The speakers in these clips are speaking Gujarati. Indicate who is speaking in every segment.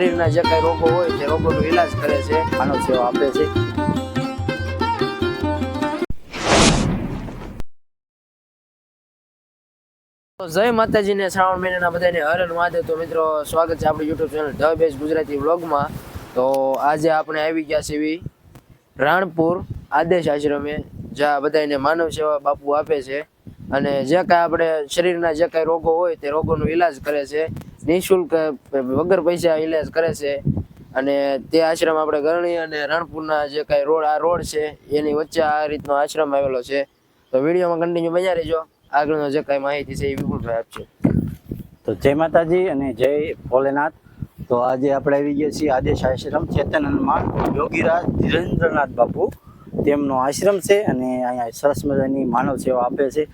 Speaker 1: શરીરના જે કાંઈ રોગો હોય તે રોગોનો ઈલાજ કરે છે,
Speaker 2: માનવ સેવા આપે છે.
Speaker 1: જય માતાજી ને શ્રાવણ મહિનાના બધાને હર હર મહાદેવ. તો મિત્રો સ્વાગત છે આપણી YouTube channel the best Gujarati વ્લોગમાં. તો આજે આપણે આવી ગયા છીએ રાણપુર આદેશ આશ્રમે, જ્યાં બધાને માનવ સેવા બાપુ આપે છે અને જે કાંઈ આપણે શરીરના જે કાંઈ રોગો હોય તે રોગોનો ઈલાજ કરે છે, નિઃશુલ્ક વગર પૈસા ઈલાજ કરે છે. અને તે આશ્રમ આપણે ગરણી અને રાણપુરના જે કાંઈ રોડ છે એની વચ્ચે આ રીતનો આશ્રમ આવેલો છે. તો વિડીયોમાં કન્ટિન્યુ બન્યા રહેજો, આગળનો જે કાંઈ માહિતી છે એ વિપુલભાઈ આપશે.
Speaker 2: તો જય માતાજી અને જય ભોલેનાથ. તો આજે આપણે આવી ગયા છીએ આદેશ આશ્રમ, ચેતન હનુમાન યોગીરાજ ધીરેન્દ્રનાથ બાપુ તેમનો આશ્રમ છે અને અહીંયા સરસ મજાની માનવ સેવા આપે છે.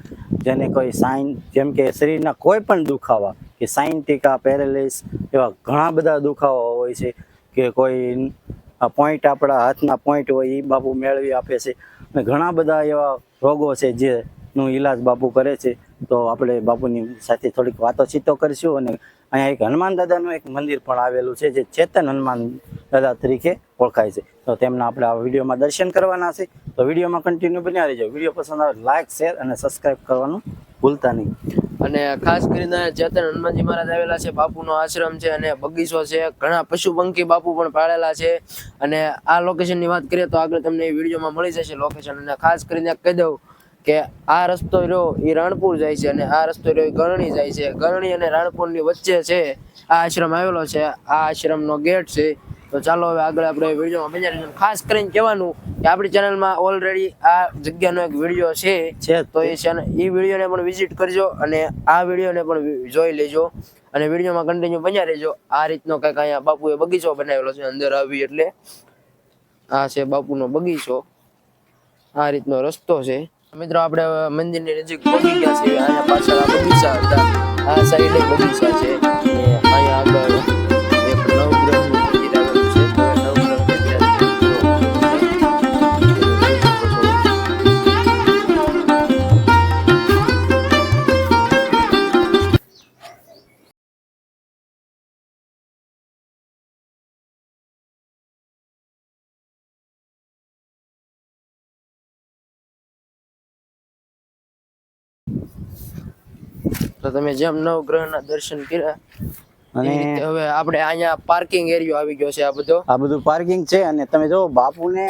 Speaker 2: જેને કોઈ સાઇન, જેમ કે શરીરના કોઈ પણ દુખાવા કે સાઇનટિકા, પેરેલિસ એવા ઘણા બધા દુખાવા હોય છે, કે કોઈ પોઈન્ટ આપણા હાથના પોઈન્ટ હોય એ બાપુ મેળવી આપે છે. અને ઘણા બધા એવા રોગો છે જેનું ઈલાજ બાપુ કરે છે. તો આપણે બાપુની સાથે થોડીક વાતોચીતો કરીશું. અને અહીંયા એક હનુમાન દાદાનું એક મંદિર પણ આવેલું છે જે ચેતન હનુમાન દાદા તરીકે ઓળખાય છે. તો તેમના આપણે આ વિડીયોમાં દર્શન કરવાના છે. તો વિડીયોમાં કન્ટિન્યુ બન્યા રહેજો. વિડીયો પસંદ આવે લાઇક, શેર અને સબસ્ક્રાઈબ કરવાનું ભૂલતા નહીં.
Speaker 1: અને ખાસ કરીને ચેતન હનુમાનજી મહારાજ આવેલા છે, બાપુનો આશ્રમ છે અને બગીચો છે, ઘણા પશુ પંખી બાપુ પણ પાળેલા છે. અને આ લોકેશનની વાત કરીએ તો આગળ તમને એ વિડીયોમાં મળી જશે લોકેશન. અને ખાસ કરીને કહી દઉં કે આ રસ્તો રહ્યો એ રાણપુર જાય છે અને આ રસ્તો રહ્યો એ ગરણી જાય છે. ગરણી અને રાણપુરની વચ્ચે છે આ આશ્રમ આવેલો છે. આ આશ્રમનો ગેટ છે. તો ચાલો હવે આગળ આપણે વિડીયોમાં બન્યા રહીશું. ખાસ કરીને કહેવાનું કે આપણી ચેનલમાં ઓલરેડી આ જગ્યાનો એક વિડીયો છે, તો એ ચેનલ એ વિડીયોને પણ વિઝિટ કરજો અને આ વિડીયોને પણ જોઈ લેજો અને વિડીયોમાં કન્ટિન્યુ બન્યા રહેજો. આ રીતનો કંઈક અહીંયા બાપુએ બગીચો બનાવેલો છે. અંદર આવી એટલે આ છે બાપુનો બગીચો, આ રીતનો રસ્તો છે. મિત્રો આપણે મંદિરની નજીક પહોંચી ગયા છીએ. અહીંયા પાછળ આ બગીચા હતા, આ સાઈડે બગીચા છે. અહીંયા આગળ એક નવગ્રહનું મંદિર આવેલું છે. તો તમે જેમ નવગ્રહના દર્શન કર્યા અને હવે આપણે અહીંયા પાર્કિંગ એરિયો આવી ગયો છે. આ બધું
Speaker 2: પાર્કિંગ છે. અને તમે જો બાપુને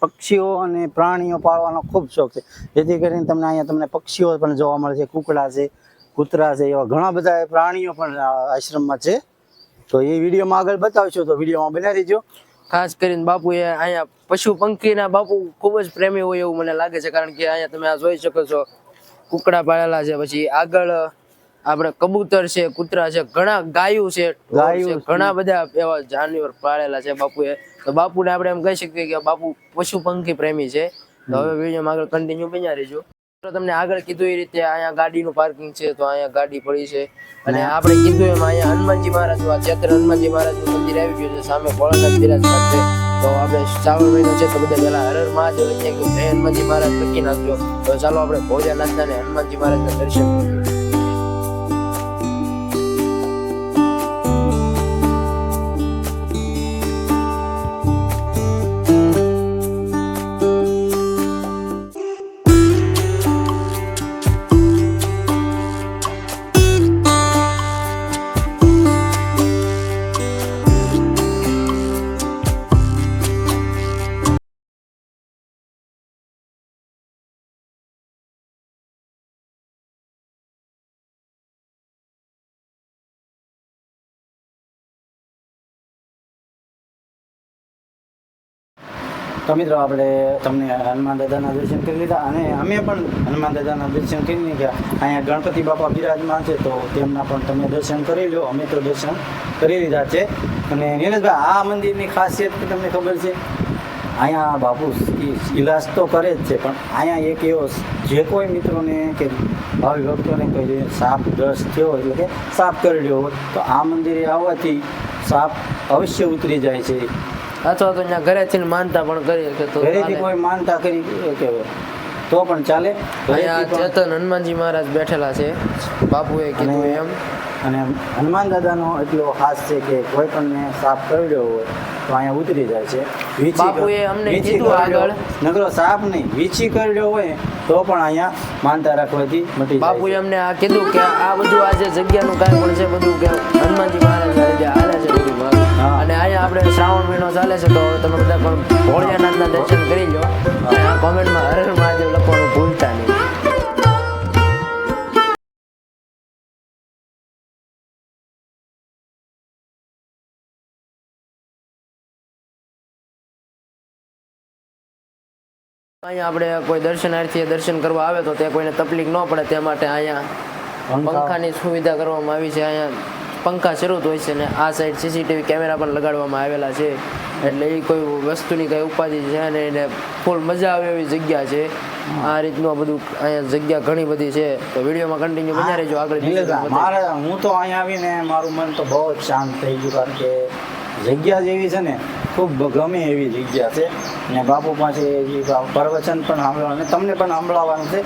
Speaker 2: પક્ષીઓ અને પ્રાણીઓ પાળવાનો ખૂબ શોખ છે, જેથી કરીને તમને પક્ષીઓ પણ જોવા મળે છે, કુકડા છે, કૂતરા છે, એવા ઘણા બધા પ્રાણીઓ પણ આશ્રમમાં છે. તો એ વિડીયોમાં આગળ બતાવશો, તો વિડીયોમાં બના રહેજો.
Speaker 1: ખાસ કરીને બાપુએ અહીંયા પશુ પંખીના બાપુ ખૂબ જ પ્રેમી હોય એવું મને લાગે છે, કારણ કે અહીંયા તમે આ જોઈ શકો છો કુકડા પાળેલા છે, પછી આગળ આપણે કબૂતર છે, કૂતરા છે, ઘણા ગાયું છે, ઘણા બધા એવા જાનવર પાળેલા છે બાપુએ. તો બાપુને આપણે એમ કહી શકીએ કે બાપુ પશુ પંખી પ્રેમી છે. તો હવે વિડીયોમાં આગળ કન્ટિન્યુ બન્યા રહેજો. તમને આગળ કીધું એ રીતે અહીંયા ગાડીનું પાર્કિંગ છે, તો અહીંયા ગાડી પડી છે. અને આપણે કીધું એમ અહીંયા હનુમાનજી મહારાજ, ચેતન હનુમાનજી મહારાજનું મંદિર આવી ગયું છે. સામે ભોળાનાથ બિરાજમાન છે. તો આપણે શ્રાવણ મહિનો છે તો બધા પહેલા હર હર મહાદેવ અહીંયા જય હનુમાનજી મહારાજ લખી નાખજો. તો ચાલો આપણે ભોળાનાથના અને હનુમાનજી મહારાજના દર્શન કરીએ.
Speaker 2: તો મિત્રો આપણે તમને હનુમાન દાદાના દર્શન કરી લીધા અને અમે પણ હનુમાન દાદાના દર્શન કરી ગયા. અહીંયા ગણપતિ બાપા બિરાજમાન છે, તો તેમના પણ તમે દર્શન કરી લો. અમે તો દર્શન કરી લીધા છે. અને નીરજભાઈ, આ મંદિરની ખાસિયત તમને ખબર છે? અહીંયા બાપુ ઈલાજ તો કરે જ છે, પણ અહીંયા એક એવો જે કોઈ મિત્રોને કે ભાવિ ભક્તોને કોઈ સાપ દ્રશ થયો એટલે કે સાપ કરડ્યો હોય તો આ મંદિરે આવવાથી સાપ અવશ્ય ઉતરી જાય છે.
Speaker 1: અથવા તો અહીંયા ઘરેથી માનતા પણ કરીએ કે તો
Speaker 2: ઘરેથી કોઈ માનતા કરી કે તો પણ ચાલે.
Speaker 1: અહીંયા ચેતન હનુમાનજી મહારાજ બેઠેલા છે, બાપુએ કીધું એમ.
Speaker 2: અને હનુમાન દાદાનો એટલો ખાસ છે કે કોઈ પણને સાપ કરડ્યો હોય તો અહીંયા ઉતરી જાય છે.
Speaker 1: બાપુએ અમને
Speaker 2: વીછી
Speaker 1: કીધું
Speaker 2: કરડ્યો,
Speaker 1: આગળ.
Speaker 2: નકરો સાપ નહીં, વીછી કરડ્યો હોય તો પણ અહીંયા માનતા રાખવાથી મટી જાય
Speaker 1: બાપુએ
Speaker 2: છે.
Speaker 1: અમને આ કીધું કે આ બધું આ જે જગ્યાનું કાંઈ પણ છે બધું કે હનુમાનજી મહારાજના લીધે હાલે છે બધું.
Speaker 2: હા.
Speaker 1: અને અહીંયા આપણે શ્રાવણ મહિનો ચાલે છે તો હવે તમે બધા પણ ભોળિયાનાથના દર્શન કરી લો અને આ કોમેન્ટમાં હર હર મહાદેવ લખવાનું ભૂલતા નહીં. અહીંયા આપણે કોઈ દર્શનાર્થીએ દર્શન કરવા આવે તો તે કોઈને તકલીફ ન પડે તે માટે અહીંયા પંખાની સુવિધા કરવામાં આવી છે. અહીંયા પંખા શરૂ હોય છે ને આ સાઈડ સીસીટીવી કેમેરા પણ લગાડવામાં આવેલા છે એટલે એ કોઈ વસ્તુની કઈ ઉપાધિ છે ને એને ફૂલ મજા આવે એવી જગ્યા છે. આ રીતનું આ બધું અહીંયા જગ્યા ઘણી બધી છે તો વિડીયોમાં કન્ટિન્યુ બન્યા રહેજો. આગળ
Speaker 2: નીલેશભાઈ, મારે હું તો અહીંયા આવીને મારું મન તો બહુ જ શાંત થઈ ગયું કારણ કે જગ્યા જેવી છે ને ખૂબ ગમે એવી જગ્યા છે ને બાપુ પાસે પ્રવચન પણ સાંભળવાનું અને તમને પણ સાંભળવાનું છે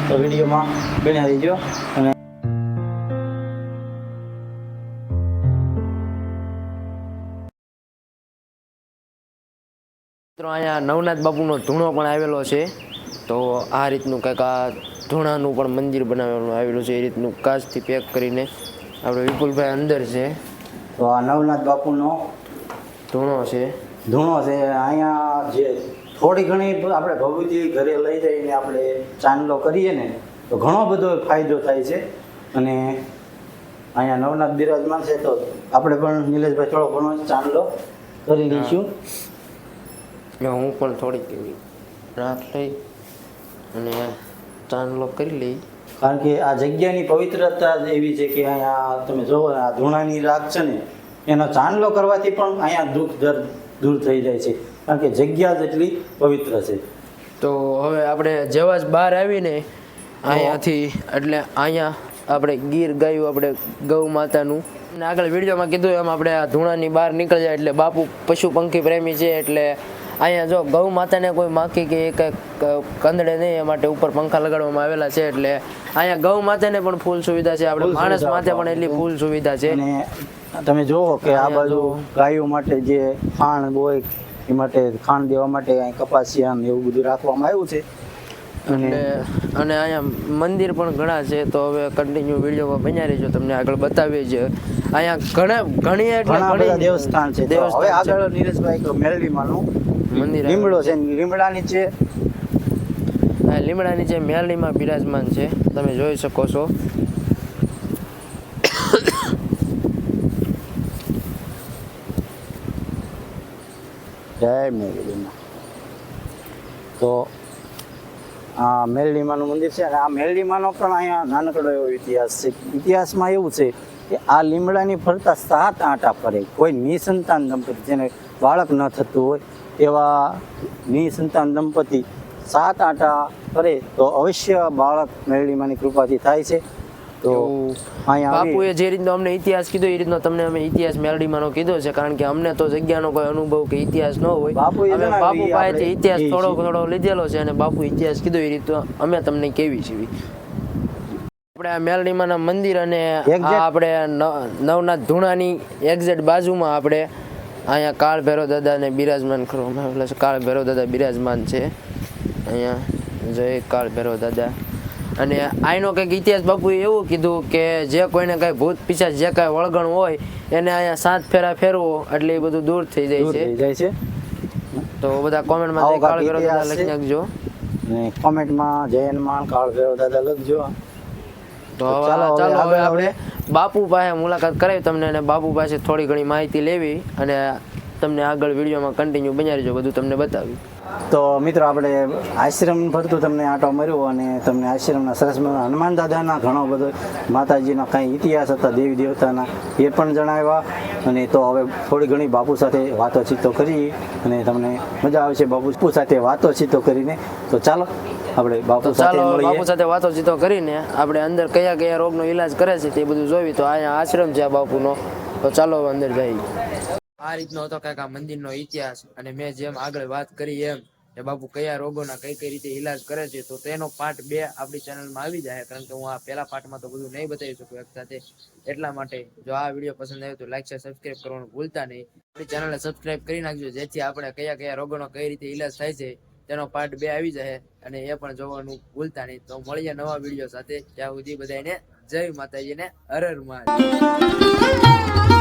Speaker 2: તો વિડીયોમાં બન્યા રહીજો. અને
Speaker 1: મિત્રો અહીંયા નવનાથ બાપુનો ધૂણો પણ આવેલો છે તો આ રીતનું કંઈક આ ધૂણાનું પણ મંદિર બનાવવાનું આવેલું છે. એ રીતનું કાચથી પેક કરીને આપણે વિપુલભાઈ અંદર છે
Speaker 2: તો આ નવનાથ બાપુનો
Speaker 1: ધૂણો છે.
Speaker 2: ધૂણો છે. અહીંયા જે થોડી ઘણી આપણે ભભૂતિ ઘરે લઈ જઈને આપણે ચાંદલો કરીએ ને તો ઘણો બધો ફાયદો થાય છે. અને અહીંયા નવનાથ બિરાજમાન છે તો આપણે પણ નિલેશભાઈ થોડો ઘણો ચાંદલો કરી લઈશું.
Speaker 1: હું પણ થોડીક એવી રાત લઈ અને ચાંદલો કરી લઈ
Speaker 2: કારણ કે આ જગ્યાની પવિત્રતા જ એવી છે કે અહીંયા તમે જોવો આ ધૂણાની રાખ છે ને એનો ચાંદલો કરવાથી પણ અહીંયા દુઃખ દર્દ દૂર થઈ જાય છે કારણ કે જગ્યા જ એટલી પવિત્ર છે.
Speaker 1: તો હવે આપણે જેવા જ બહાર આવીને અહીંયાથી એટલે અહીંયા આપણે ગીર ગાયું આપણે ગૌ માતાનું અને આગળ વિડીયોમાં કીધું એમ આપણે આ ધૂણાની બહાર નીકળી જાય એટલે બાપુ પશુ પંખી પ્રેમી છે એટલે અહીંયા જો ગૌ માતાને કોઈ માખી કે કંઈક કંદડે નહીં એ માટે ઉપર પંખા લગાડવામાં આવેલા છે એટલે અહીંયા ગૌ માતાને પણ ફૂલ સુવિધા છે. આપણે માણસ માથે પણ એટલી ફૂલ સુવિધા છે.
Speaker 2: અને તમે જુઓ કે આ બાજુ ગાયો માટે જે ખાણ હોય એ માટે ખાણ દેવા માટે અહીં કપાસિયા ને એવું બધું રાખવામાં આવ્યું છે.
Speaker 1: અને અહીંયા મંદિર પણ ઘણા છે તો હવે કન્ટિન્યુ વિડીયોમાં બન્યા રહીજો તમને આગળ બતાવીએ છે. અહીંયા ઘણા
Speaker 2: દેવસ્થાન છે. હવે આગળ નીરજભાઈ મેલડીમાંનું
Speaker 1: મંદિર
Speaker 2: લીમડો છે. લીમડા નીચે
Speaker 1: લીમડા નીચે મેલડીમાં બિરાજમાન છે તમે જોઈ શકો છો.
Speaker 2: જય મેલડીમાં. તો આ મેલડીમાનું મંદિર છે અને આ મેલડીમાનો પણ અહીંયા નાનકડો એવો ઇતિહાસ છે. ઇતિહાસમાં એવું છે કે આ લીમડાની ફરતા 7 આંટા ફરે. કોઈ નિસંતાન દંપતી જેને બાળક ન થતું હોય એવા નિસંતાન દંપતી 7 આંટા ફરે તો અવશ્ય બાળક મેલડીમાની કૃપાથી થાય છે. તો અહીંયા
Speaker 1: બાપુએ જે રીતનો અમને ઇતિહાસ કીધો એ રીતનો તમને અમે ઇતિહાસ મેલડીમાંનો કીધો છે કારણ કે અમને તો જગ્યાનો કોઈ અનુભવ કે ઇતિહાસ ન હોય. અમે બાપુ પાસેથી ઇતિહાસ થોડો લીધેલો છે અને બાપુ ઇતિહાસ કીધો એ રીતનો અમે તમને કેવી છીએ. આપણે આ મેલડીમાંના મંદિર અને આપણે નવનાથ ધૂણાની એક્ઝેક્ટ બાજુમાં આપણે અહીંયા કાળ ભૈરવ દાદાને બિરાજમાન કરવામાં આવેલા છે. કાળ ભૈરવ દાદા બિરાજમાન છે અહીંયા. જય કાળ ભૈરવ દાદા. અને આનો કંઈક ઇતિહાસ બાપુએ એવું કીધું કે જે કોઈને કાંઈ ભૂત પિશાચ જે કાંઈ વળગણ હોય એને અહીંયા 7 ફેરા ફેરવો એટલે એ બધું દૂર થઈ જાય છે. તો બધા કોમેન્ટમાં કાળ ભૈરવ દાદા લખી નાખજો
Speaker 2: અને કોમેન્ટમાં જય હનુમાન કાળ ભૈરવ દાદા લખજો.
Speaker 1: તો ચાલો હવે આપણે બાપુ પાસે મુલાકાત કરાવી તમને અને બાપુ પાસે થોડી ઘણી માહિતી લેવી અને તમને આગળ વિડીયોમાં કન્ટિન્યુ બન્યા રહેજો બધું તમને બતાવી.
Speaker 2: તો મિત્રો આપણે આશ્રમ ફરતું તમને આંટો માર્યો અને તમને આશ્રમના સરસ હનુમાન દાદાના ઘણો બધો માતાજીના કાંઈ ઇતિહાસ હતા દેવી દેવતાના એ પણ જણાવ્યા. અને તો હવે થોડી ઘણી બાપુ સાથે વાતોચીતો કરી અને તમને મજા આવશે બાપુ સાથે વાતોચીતો કરીને. તો ચાલો આપણે બાપુ સાથે
Speaker 1: વાતોચીતો કરીને આપણે અંદર કયા કયા રોગનો ઈલાજ કરે છે તે બધું જોઈ. તો અહીંયા આશ્રમ છે આ બાપુનો તો ચાલો અંદર જઈએ. આ રીતનો હતો કાંઈક આ મંદિરનો ઇતિહાસ અને મેં જેમ આગળ વાત કરી એમ એ બાપુ કયા રોગોના કઈ કઈ રીતે ઈલાજ કરે છે, તો તેનો પાર્ટ 2 આપણી ચેનલમાં આવી જાય, કારણ કે હું આ પહેલા પાર્ટમાં તો બધું નહીં બતાવી શકું એક સાથે. એટલા માટે જો આ વિડીયો પસંદ આવ્યો તો લાઈક શેર સબસ્ક્રાઇબ કરવાનું ભૂલતા નહીં. આપણી ચેનલને સબસ્ક્રાઇબ કરી નાખજો, જેથી આપણે કયા કયા રોગોનો કઈ રીતે ઈલાજ થાય છે તેનો પાર્ટ 2 આવી જાય, અને એ પણ જોવાનું ભૂલતા નહીં. તો મળીએ નવા વિડીયો સાથે. ત્યાં સુધી બધાને જય માતાજી ને હર હર મહાદેવ.